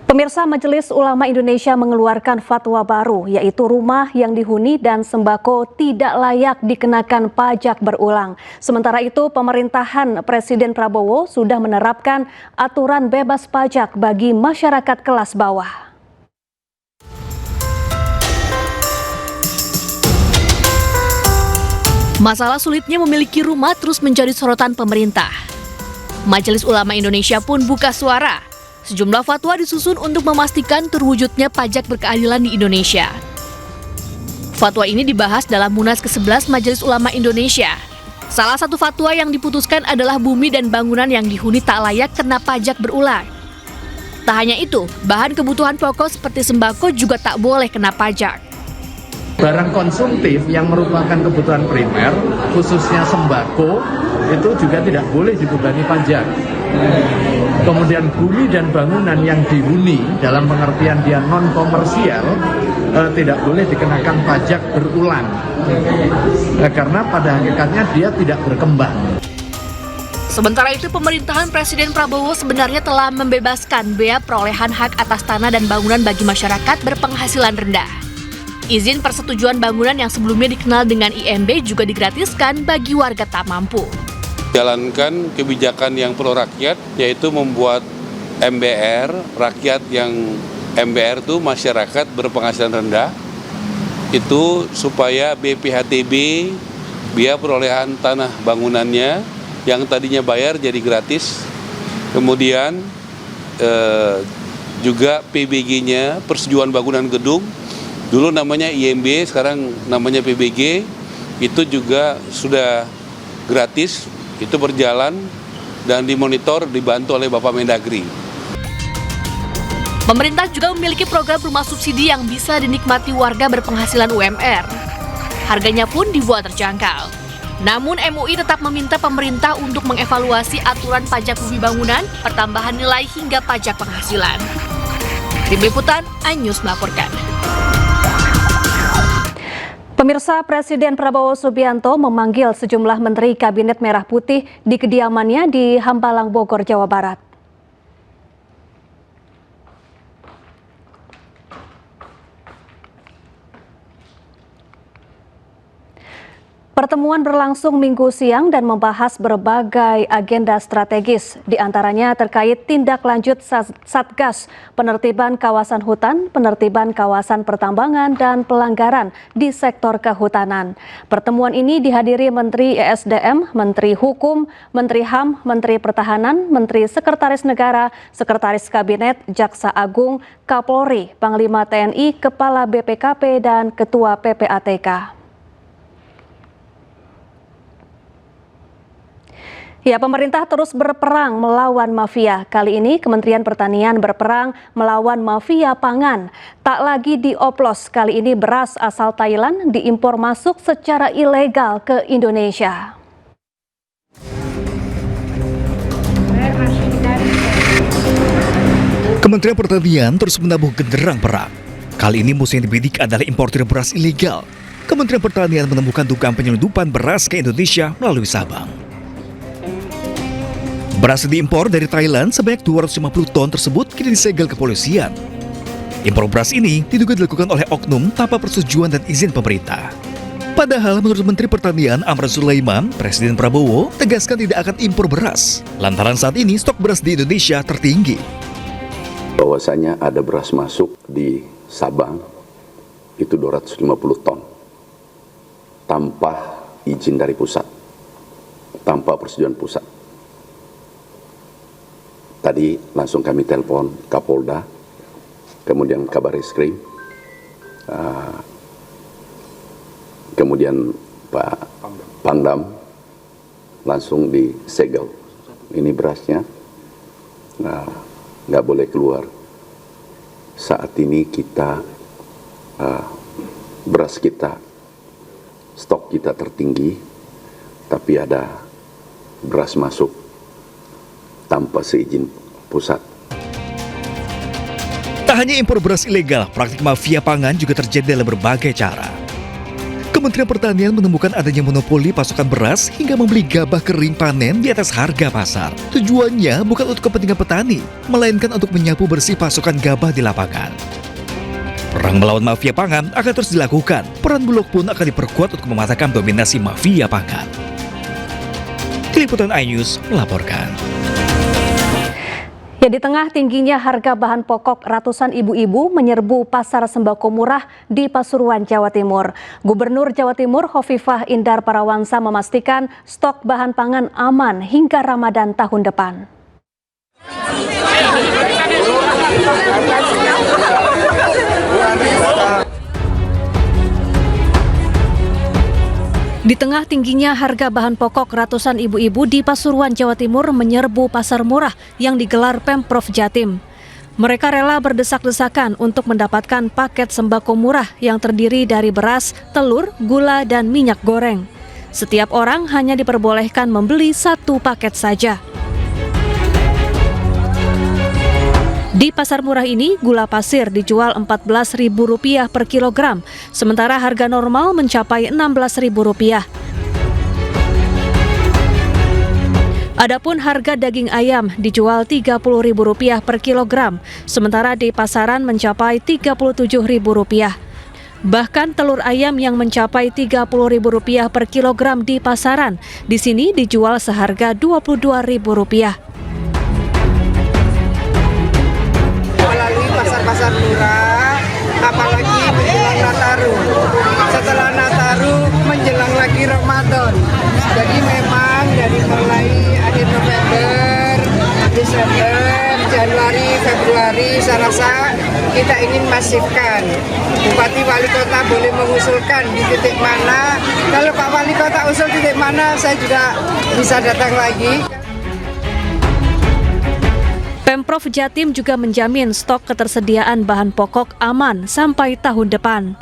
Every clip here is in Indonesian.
Pemirsa, Majelis Ulama Indonesia mengeluarkan fatwa baru, yaitu rumah yang dihuni dan sembako tidak layak dikenakan pajak berulang. Sementara itu, pemerintahan Presiden Prabowo sudah menerapkan aturan bebas pajak bagi masyarakat kelas bawah. Masalah sulitnya memiliki rumah terus menjadi sorotan pemerintah. Majelis Ulama Indonesia pun buka suara. Sejumlah fatwa disusun untuk memastikan terwujudnya pajak berkeadilan di Indonesia. Fatwa ini dibahas dalam Munas ke-11 Majelis Ulama Indonesia. Salah satu fatwa yang diputuskan adalah bumi dan bangunan yang dihuni tak layak kena pajak berulang. Tak hanya itu, bahan kebutuhan pokok seperti sembako juga tak boleh kena pajak. Barang konsumtif yang merupakan kebutuhan primer, khususnya sembako, itu juga tidak boleh dibebani pajak. Kemudian bumi dan bangunan yang dihuni dalam pengertian dia non-komersial tidak boleh dikenakan pajak berulang. Karena pada hakikatnya dia tidak berkembang. Sementara itu, pemerintahan Presiden Prabowo sebenarnya telah membebaskan bea perolehan hak atas tanah dan bangunan bagi masyarakat berpenghasilan rendah. Izin persetujuan bangunan yang sebelumnya dikenal dengan IMB juga digratiskan bagi warga tak mampu. Jalankan kebijakan yang pro rakyat, yaitu membuat MBR, rakyat yang MBR itu masyarakat berpenghasilan rendah, itu supaya BPHTB, biaya perolehan tanah bangunannya, yang tadinya bayar jadi gratis, kemudian juga PBG-nya, persetujuan bangunan gedung, dulu namanya IMB, sekarang namanya PBG, itu juga sudah gratis, itu berjalan dan dimonitor, dibantu oleh Bapak Mendagri. Pemerintah juga memiliki program rumah subsidi yang bisa dinikmati warga berpenghasilan UMR. Harganya pun dibuat terjangkau. Namun MUI tetap meminta pemerintah untuk mengevaluasi aturan pajak bumi bangunan, pertambahan nilai hingga pajak penghasilan. Tim Liputan, iNews melaporkan. Pemirsa, Presiden Prabowo Subianto memanggil sejumlah Menteri Kabinet Merah Putih di kediamannya di Hambalang, Bogor, Jawa Barat. Pertemuan berlangsung Minggu siang dan membahas berbagai agenda strategis, diantaranya terkait tindak lanjut Satgas, penertiban kawasan hutan, penertiban kawasan pertambangan, dan pelanggaran di sektor kehutanan. Pertemuan ini dihadiri Menteri ESDM, Menteri Hukum, Menteri HAM, Menteri Pertahanan, Menteri Sekretaris Negara, Sekretaris Kabinet, Jaksa Agung, Kapolri, Panglima TNI, Kepala BPKP, dan Ketua PPATK. Ya, pemerintah terus berperang melawan mafia. Kali ini Kementerian Pertanian berperang melawan mafia pangan. Tak lagi dioplos, kali ini beras asal Thailand diimpor masuk secara ilegal ke Indonesia. Kementerian Pertanian terus menabuh genderang perang. Kali ini musuh yang dibidik adalah importir beras ilegal. Kementerian Pertanian menemukan dugaan penyelundupan beras ke Indonesia melalui Sabang. Beras diimpor dari Thailand sebanyak 250 ton tersebut kini disegel kepolisian. Impor beras ini diduga dilakukan oleh oknum tanpa persetujuan dan izin pemerintah. Padahal menurut Menteri Pertanian Amran Sulaiman, Presiden Prabowo tegaskan tidak akan impor beras, lantaran saat ini stok beras di Indonesia tertinggi. Bahwasanya ada beras masuk di Sabang itu 250 ton tanpa izin dari pusat, tanpa persetujuan pusat. Tadi langsung kami telepon Kapolda, kemudian Kabareskrim, kemudian Pak Pangdam, langsung disegel. Ini berasnya nggak boleh keluar. Saat ini kita beras kita, stok kita tertinggi, tapi ada beras masuk tanpa seizin pusat. Tak hanya impor beras ilegal, praktik mafia pangan juga terjadi dalam berbagai cara. Kementerian Pertanian menemukan adanya monopoli pasokan beras hingga membeli gabah kering panen di atas harga pasar. Tujuannya bukan untuk kepentingan petani, melainkan untuk menyapu bersih pasokan gabah di lapangan. Perang melawan mafia pangan akan terus dilakukan. Peran Bulog pun akan diperkuat untuk mematahkan dominasi mafia pangan. Tim Liputan iNews melaporkan. Ya, di tengah tingginya harga bahan pokok, ratusan ibu-ibu menyerbu pasar sembako murah di Pasuruan, Jawa Timur. Gubernur Jawa Timur Hovifah Indar Parawansa memastikan stok bahan pangan aman hingga Ramadan tahun depan. Di tengah tingginya harga bahan pokok, ratusan ibu-ibu di Pasuruan, Jawa Timur menyerbu pasar murah yang digelar Pemprov Jatim. Mereka rela berdesak-desakan untuk mendapatkan paket sembako murah yang terdiri dari beras, telur, gula, dan minyak goreng. Setiap orang hanya diperbolehkan membeli 1 paket saja. Di pasar murah ini, gula pasir dijual Rp14.000 per kilogram, sementara harga normal mencapai Rp16.000. Adapun harga daging ayam dijual Rp30.000 per kilogram, sementara di pasaran mencapai Rp37.000. Bahkan telur ayam yang mencapai Rp30.000 per kilogram di pasaran, di sini dijual seharga Rp22.000. Melalui pasar-pasar murah, apalagi menjelang Nataru. Setelah Nataru menjelang lagi Ramadan. Jadi memang dari mulai akhir November, Desember, Januari, Februari, saya rasa kita ingin masifkan. Bupati Wali Kota boleh mengusulkan di titik mana. Kalau Pak Wali Kota usul titik mana, saya juga bisa datang lagi. Pemprov Jatim juga menjamin stok ketersediaan bahan pokok aman sampai tahun depan.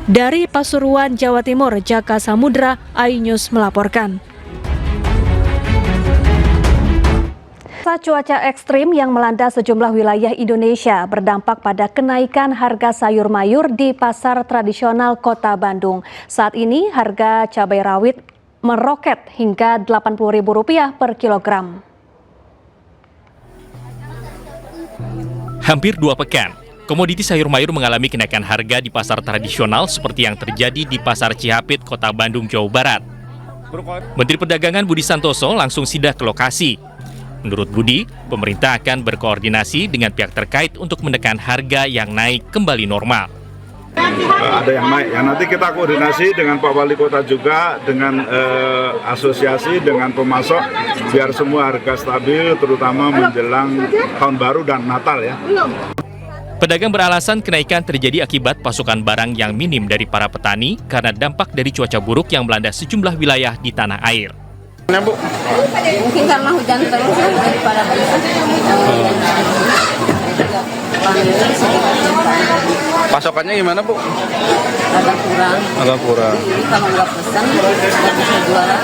Dari Pasuruan, Jawa Timur, Jaka Samudra, iNews melaporkan. Cuaca ekstrim yang melanda sejumlah wilayah Indonesia berdampak pada kenaikan harga sayur mayur di pasar tradisional Kota Bandung. Saat ini harga cabai rawit meroket hingga Rp80.000 per kilogram. Hampir 2 pekan, komoditi sayur mayur mengalami kenaikan harga di pasar tradisional seperti yang terjadi di Pasar Cihapit, Kota Bandung, Jawa Barat. Menteri Perdagangan Budi Santoso langsung sidak ke lokasi. Menurut Budi, pemerintah akan berkoordinasi dengan pihak terkait untuk menekan harga yang naik kembali normal. Ada yang naik, ya nanti kita koordinasi dengan Pak Wali Kota juga, dengan asosiasi, dengan pemasok, biar semua harga stabil, terutama menjelang Tahun Baru dan Natal ya. Pedagang beralasan kenaikan terjadi akibat pasokan barang yang minim dari para petani karena dampak dari cuaca buruk yang melanda sejumlah wilayah di tanah air. Bu? Mungkin karena hujan terus daripada pasokannya gimana, Bu? agak kurang. Jadi kalau nggak pesan nggak bisa jualan.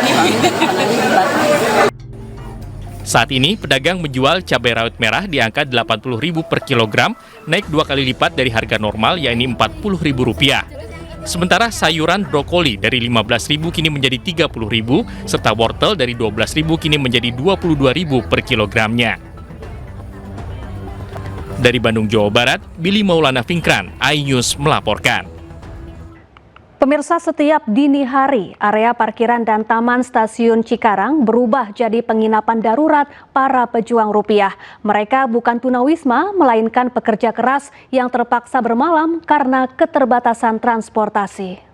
Saat ini, pedagang menjual cabai rawit merah di angka Rp80.000 per kilogram, naik 2 kali lipat dari harga normal, yakni Rp40.000. Sementara sayuran brokoli dari Rp15.000 kini menjadi Rp30.000, serta wortel dari Rp12.000 kini menjadi Rp22.000 per kilogramnya. Dari Bandung, Jawa Barat, Billy Maulana Finkran, iNews melaporkan. Pemirsa, setiap dini hari, area parkiran dan taman stasiun Cikarang berubah jadi penginapan darurat para pejuang rupiah. Mereka bukan tunawisma, melainkan pekerja keras yang terpaksa bermalam karena keterbatasan transportasi.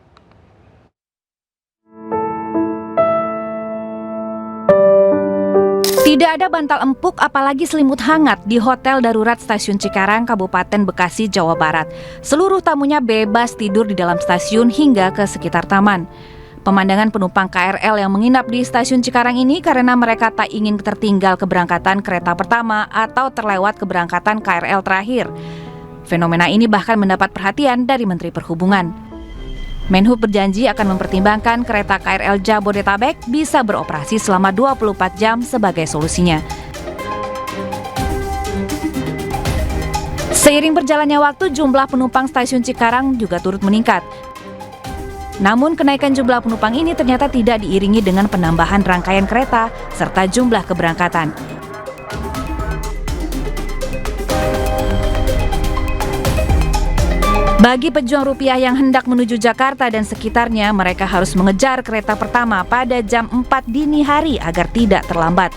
Tidak ada bantal empuk apalagi selimut hangat di Hotel Darurat Stasiun Cikarang, Kabupaten Bekasi, Jawa Barat. Seluruh tamunya bebas tidur di dalam stasiun hingga ke sekitar taman. Pemandangan penumpang KRL yang menginap di Stasiun Cikarang ini karena mereka tak ingin tertinggal keberangkatan kereta pertama atau terlewat keberangkatan KRL terakhir. Fenomena ini bahkan mendapat perhatian dari Menteri Perhubungan. Menhub berjanji akan mempertimbangkan kereta KRL Jabodetabek bisa beroperasi selama 24 jam sebagai solusinya. Seiring berjalannya waktu, jumlah penumpang stasiun Cikarang juga turut meningkat. Namun kenaikan jumlah penumpang ini ternyata tidak diiringi dengan penambahan rangkaian kereta serta jumlah keberangkatan. Bagi pejuang rupiah yang hendak menuju Jakarta dan sekitarnya, mereka harus mengejar kereta pertama pada jam 4 dini hari agar tidak terlambat.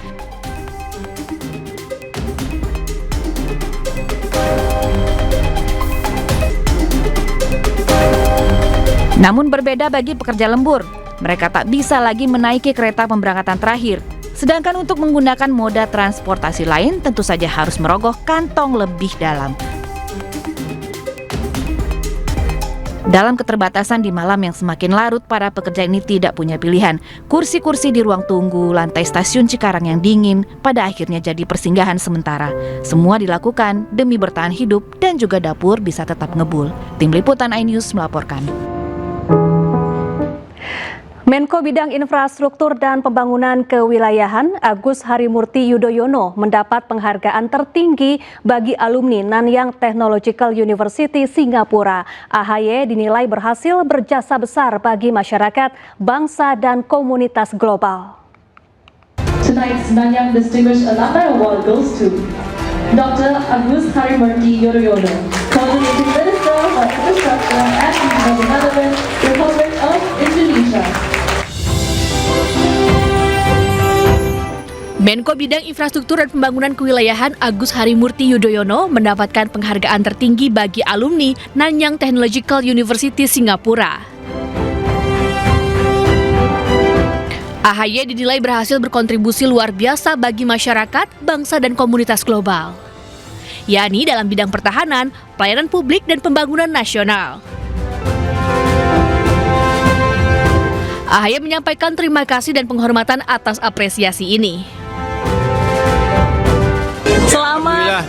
Namun berbeda bagi pekerja lembur, mereka tak bisa lagi menaiki kereta pemberangkatan terakhir. Sedangkan untuk menggunakan moda transportasi lain tentu saja harus merogoh kantong lebih dalam. Dalam keterbatasan di malam yang semakin larut, para pekerja ini tidak punya pilihan. Kursi-kursi di ruang tunggu, lantai stasiun Cikarang yang dingin, pada akhirnya jadi persinggahan sementara. Semua dilakukan demi bertahan hidup dan juga dapur bisa tetap ngebul. Tim Liputan iNews melaporkan. Menko Bidang Infrastruktur dan Pembangunan Kewilayahan Agus Harimurti Yudhoyono mendapat penghargaan tertinggi bagi alumni Nanyang Technological University Singapura. AHY dinilai berhasil berjasa besar bagi masyarakat, bangsa, dan komunitas global. Tonight's Nanyang Distinguished Alumni Award goes to Dr. Agus Harimurti Yudhoyono, Coordinating Minister for Infrastructure and the Netherlands, Republic of Indonesia. Menko Bidang Infrastruktur dan Pembangunan Kewilayahan Agus Harimurti Yudhoyono mendapatkan penghargaan tertinggi bagi alumni Nanyang Technological University Singapura. AHY dinilai berhasil berkontribusi luar biasa bagi masyarakat, bangsa, dan komunitas global, yakni dalam bidang pertahanan, pelayanan publik, dan pembangunan nasional. AHY menyampaikan terima kasih dan penghormatan atas apresiasi ini. Selamat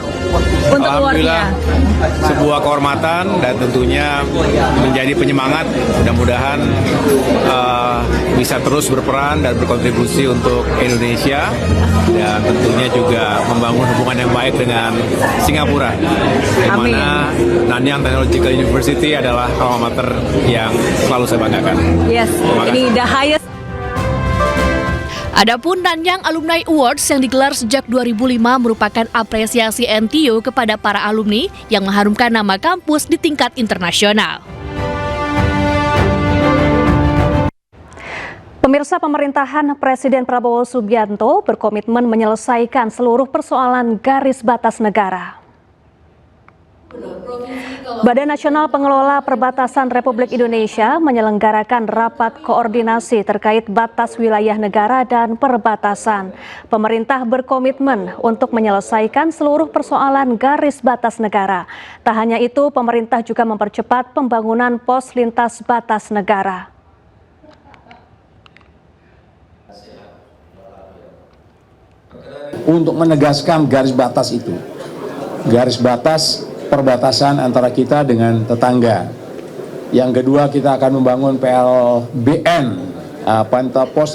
untuk awardnya. Sebuah kehormatan dan tentunya menjadi penyemangat. Mudah-mudahan bisa terus berperan dan berkontribusi untuk Indonesia dan tentunya juga membangun hubungan yang baik dengan Singapura. Di mana Nanyang Technological University adalah alma mater yang selalu saya banggakan. Yes, ini the highest. Adapun Nanyang Alumni Awards yang digelar sejak 2005 merupakan apresiasi NTU kepada para alumni yang mengharumkan nama kampus di tingkat internasional. Pemirsa, pemerintahan Presiden Prabowo Subianto berkomitmen menyelesaikan seluruh persoalan garis batas negara. Badan Nasional Pengelola Perbatasan Republik Indonesia menyelenggarakan rapat koordinasi terkait batas wilayah negara dan perbatasan. Pemerintah berkomitmen untuk menyelesaikan seluruh persoalan garis batas negara. Tak hanya itu, pemerintah juga mempercepat pembangunan pos lintas batas negara. Untuk menegaskan garis batas itu, garis batas perbatasan antara kita dengan tetangga. Yang kedua, kita akan membangun PLBN, pos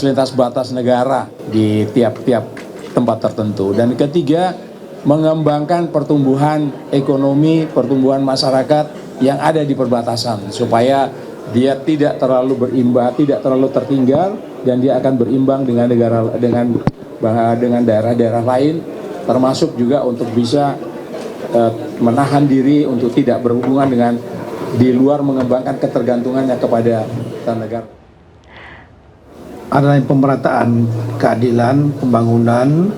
lintas batas negara di tiap-tiap tempat tertentu. Dan ketiga, mengembangkan pertumbuhan ekonomi, pertumbuhan masyarakat yang ada di perbatasan supaya dia tidak terlalu berimbang, tidak terlalu tertinggal, dan dia akan berimbang dengan daerah-daerah lain, termasuk juga untuk bisa menahan diri untuk tidak berhubungan dengan di luar, mengembangkan ketergantungannya kepada negara. Ada pemerataan, keadilan, pembangunan.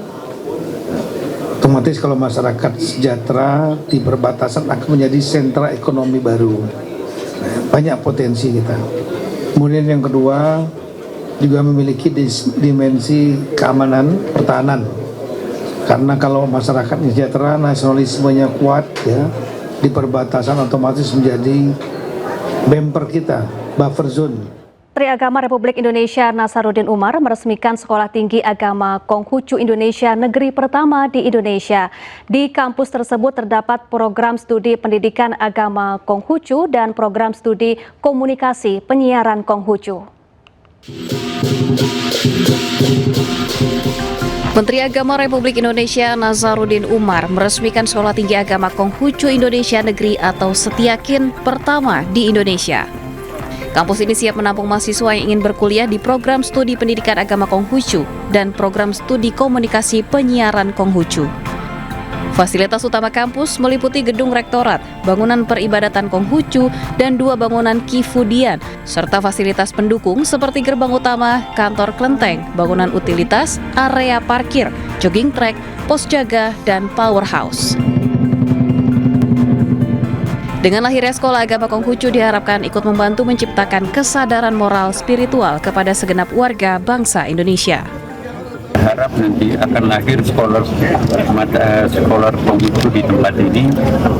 Otomatis kalau masyarakat sejahtera di perbatasan akan menjadi sentra ekonomi baru. Banyak potensi kita. Kemudian yang kedua juga memiliki dimensi keamanan, pertahanan. Karena kalau masyarakat sejahtera, nasionalismenya kuat ya, di perbatasan otomatis menjadi bumper kita, buffer zone. Menteri Agama Republik Indonesia Nasaruddin Umar meresmikan Sekolah Tinggi Agama Konghucu Indonesia negeri pertama di Indonesia. Di kampus tersebut terdapat program studi pendidikan agama Konghucu dan program studi komunikasi penyiaran Konghucu. Menteri Agama Republik Indonesia Nazaruddin Umar meresmikan Sekolah Tinggi Agama Konghucu Indonesia Negeri atau Setiakin pertama di Indonesia. Kampus ini siap menampung mahasiswa yang ingin berkuliah di program studi pendidikan agama Konghucu dan program studi komunikasi penyiaran Konghucu. Fasilitas utama kampus meliputi gedung rektorat, bangunan peribadatan Konghucu, dan 2 bangunan Kifudian, serta fasilitas pendukung seperti gerbang utama, kantor kelenteng, bangunan utilitas, area parkir, jogging track, pos jaga, dan powerhouse. Dengan lahirnya Sekolah Agama Konghucu diharapkan ikut membantu menciptakan kesadaran moral spiritual kepada segenap warga bangsa Indonesia. Harap nanti akan lahir scholar Konghucu di tempat ini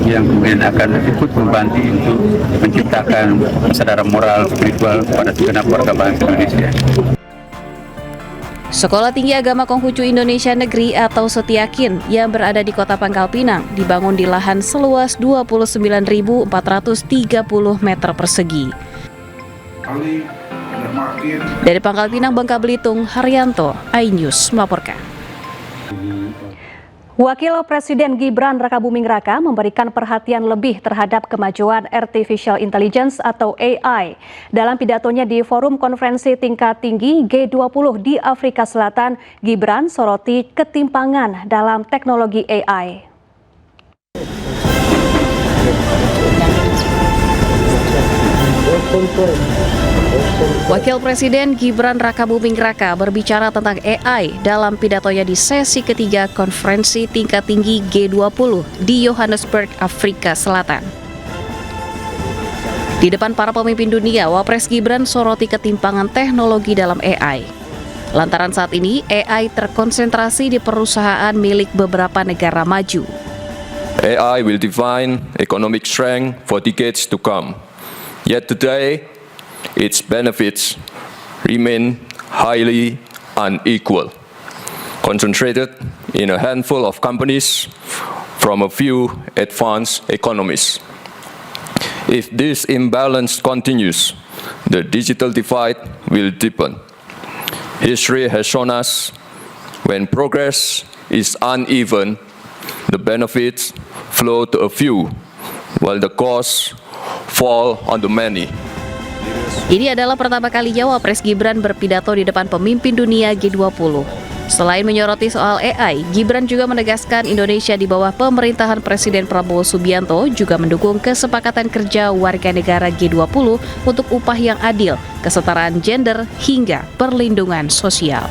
yang kemudian akan ikut membantu untuk menciptakan kesadaran moral spiritual kepada segenap warga bangsa Indonesia. Sekolah Tinggi Agama Konghucu Indonesia Negeri atau Setiakin yang berada di Kota Pangkal Pinang dibangun di lahan seluas 29.430 meter persegi. Dari Pangkal Pinang, Bangka Belitung, Haryanto, iNews melaporkan. Wakil Presiden Gibran Rakabuming Raka memberikan perhatian lebih terhadap kemajuan Artificial Intelligence atau AI. Dalam pidatonya di Forum Konferensi Tingkat Tinggi G20 di Afrika Selatan, Gibran soroti ketimpangan dalam teknologi AI. Wakil Presiden Gibran Rakabuming Raka berbicara tentang AI dalam pidatonya di sesi ketiga Konferensi Tingkat Tinggi G20 di Johannesburg, Afrika Selatan. Di depan para pemimpin dunia, Wapres Gibran soroti ketimpangan teknologi dalam AI. Lantaran saat ini AI terkonsentrasi di perusahaan milik beberapa negara maju. AI will define economic strength for decades to come. Yet today, its benefits remain highly unequal, concentrated in a handful of companies from a few advanced economies. If this imbalance continues, the digital divide will deepen. History has shown us when progress is uneven, the benefits flow to a few, while the costs fall on the many. Ini adalah pertama kalinya Wapres Gibran berpidato di depan pemimpin dunia G20. Selain menyoroti soal AI, Gibran juga menegaskan Indonesia di bawah pemerintahan Presiden Prabowo Subianto juga mendukung kesepakatan kerja warga negara G20 untuk upah yang adil, kesetaraan gender, hingga perlindungan sosial.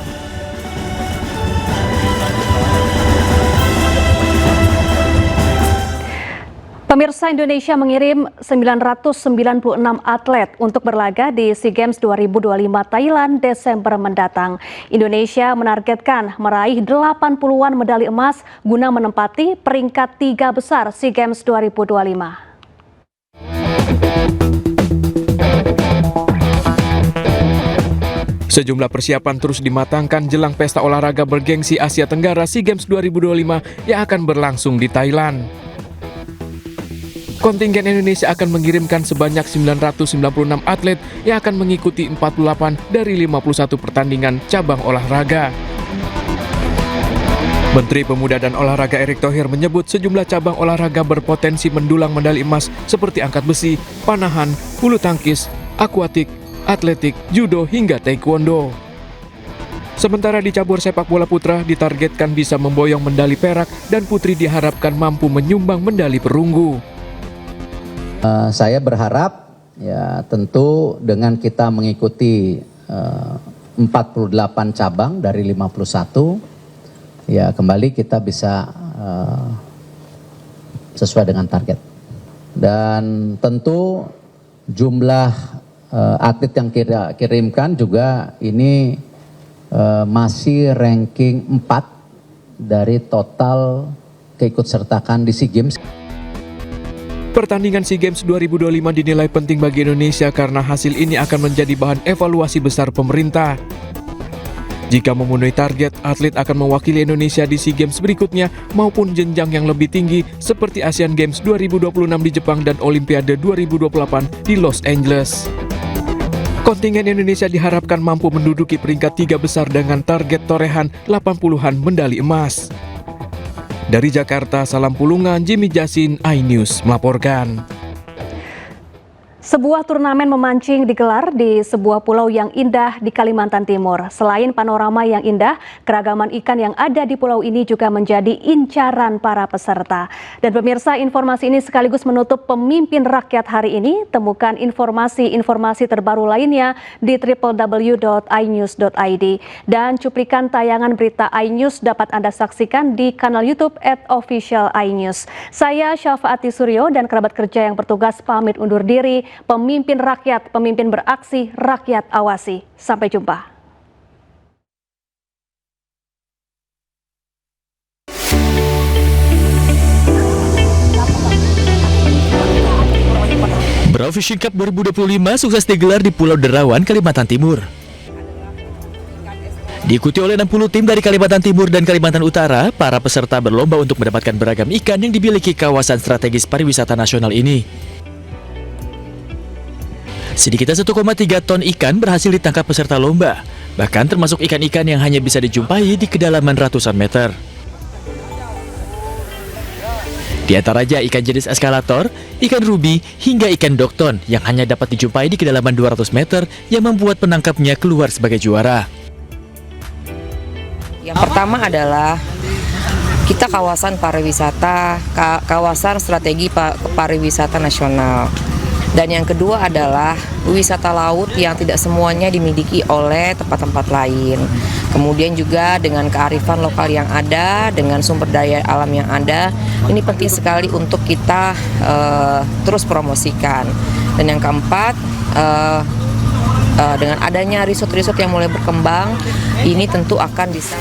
Pemirsa, Indonesia mengirim 996 atlet untuk berlaga di SEA Games 2025 Thailand Desember mendatang. Indonesia menargetkan meraih 80-an medali emas guna menempati peringkat 3 besar SEA Games 2025. Sejumlah persiapan terus dimatangkan jelang pesta olahraga bergengsi Asia Tenggara SEA Games 2025 yang akan berlangsung di Thailand. Kontingen Indonesia akan mengirimkan sebanyak 996 atlet yang akan mengikuti 48 dari 51 pertandingan cabang olahraga. Menteri Pemuda dan Olahraga Erick Thohir menyebut sejumlah cabang olahraga berpotensi mendulang medali emas seperti angkat besi, panahan, bulu tangkis, akuatik, atletik, judo hingga taekwondo. Sementara di cabur sepak bola putra ditargetkan bisa memboyong medali perak dan putri diharapkan mampu menyumbang medali perunggu. Saya berharap ya tentu dengan kita mengikuti 48 cabang dari 51 ya kembali kita bisa sesuai dengan target. Dan tentu jumlah atlet yang kita kirimkan juga ini masih ranking 4 dari total keikutsertaan di SEA Games. Pertandingan SEA Games 2025 dinilai penting bagi Indonesia karena hasil ini akan menjadi bahan evaluasi besar pemerintah. Jika memenuhi target, atlet akan mewakili Indonesia di SEA Games berikutnya maupun jenjang yang lebih tinggi seperti Asian Games 2026 di Jepang dan Olimpiade 2028 di Los Angeles. Kontingen Indonesia diharapkan mampu menduduki peringkat 3 besar dengan target torehan 80-an medali emas. Dari Jakarta, Salam Pulungan, Jimmy Jasin, iNews melaporkan. Sebuah turnamen memancing digelar di sebuah pulau yang indah di Kalimantan Timur. Selain panorama yang indah, keragaman ikan yang ada di pulau ini juga menjadi incaran para peserta. Dan pemirsa, informasi ini sekaligus menutup Pemimpin Rakyat hari ini. Temukan informasi-informasi terbaru lainnya di www.inews.id. Dan cuplikan tayangan berita iNews dapat Anda saksikan di kanal YouTube @official_inews. Saya Syafaati Suryo dan kerabat kerja yang bertugas pamit undur diri. Pemimpin rakyat, pemimpin beraksi, rakyat awasi. Sampai jumpa. Brau Fishing Cup 2025 sukses digelar di Pulau Derawan, Kalimantan Timur. Diikuti oleh 60 tim dari Kalimantan Timur dan Kalimantan Utara, para peserta berlomba untuk mendapatkan beragam ikan yang dimiliki kawasan strategis pariwisata nasional ini. Sedikitnya 1,3 ton ikan berhasil ditangkap peserta lomba, bahkan termasuk ikan-ikan yang hanya bisa dijumpai di kedalaman ratusan meter. Di antaranya ikan jenis eskalator, ikan rubi, hingga ikan dokton yang hanya dapat dijumpai di kedalaman 200 meter yang membuat penangkapnya keluar sebagai juara. Yang pertama adalah kita kawasan pariwisata, kawasan strategi pariwisata nasional. Dan yang kedua adalah wisata laut yang tidak semuanya dimiliki oleh tempat-tempat lain. Kemudian juga dengan kearifan lokal yang ada, dengan sumber daya alam yang ada, ini penting sekali untuk kita terus promosikan. Dan yang keempat, dengan adanya resort-resort yang mulai berkembang, ini tentu akan bisa